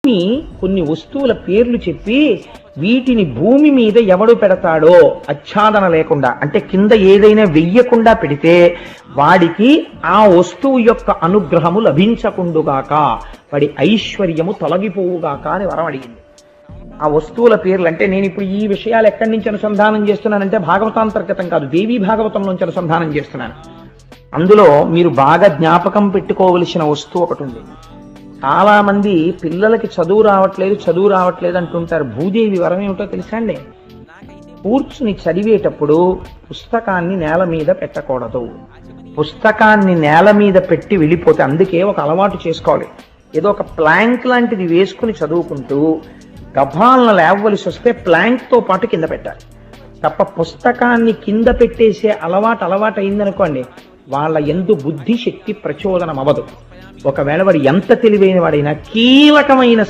కొన్ని వస్తువుల పేర్లు చెప్పి వీటిని భూమి మీద ఎవడు పెడతాడో ఆచ్ఛాదన లేకుండా, అంటే కింద ఏదైనా వెయ్యకుండా పెడితే వాడికి ఆ వస్తువు యొక్క అనుగ్రహము లభించకుండుగాక, వాడి ఐశ్వర్యము తొలగిపోవుగాక అని వరం అడిగింది. ఆ వస్తువుల పేర్లు అంటే నేను ఇప్పుడు ఈ విషయాలు ఎక్కడి నుంచి అనుసంధానం చేస్తున్నానంటే భాగవతాంతర్గతం కాదు, దేవీ భాగవతం నుంచి అనుసంధానం చేస్తున్నాను. అందులో మీరు బాగా జ్ఞాపకం పెట్టుకోవలసిన వస్తువు ఒకటి ఉంది. చాలా మంది పిల్లలకి చదువు రావట్లేదు అంటుంటారు. భూదేవి వరం ఏమిటో తెలుసా అండి? కూర్చుని చదివేటప్పుడు పుస్తకాన్ని నేల మీద పెట్టకూడదు. పుస్తకాన్ని నేల మీద పెట్టి వెళ్ళిపోతే, అందుకే ఒక అలవాటు చేసుకోవాలి. ఏదో ఒక ప్లాంక్ లాంటిది వేసుకుని చదువుకుంటూ గభాలను లేవవలసి వస్తే ప్లాంక్ తో పాటు కింద పెట్టాలి తప్ప పుస్తకాన్ని కింద పెట్టేసే అలవాటు అయిందనుకోండి, వాళ్ళ యందు బుద్ధి శక్తి ప్రచోదనం అవ్వదు. ఒకవేళ వాడు ఎంత తెలివైన వాడైనా కీలకమైన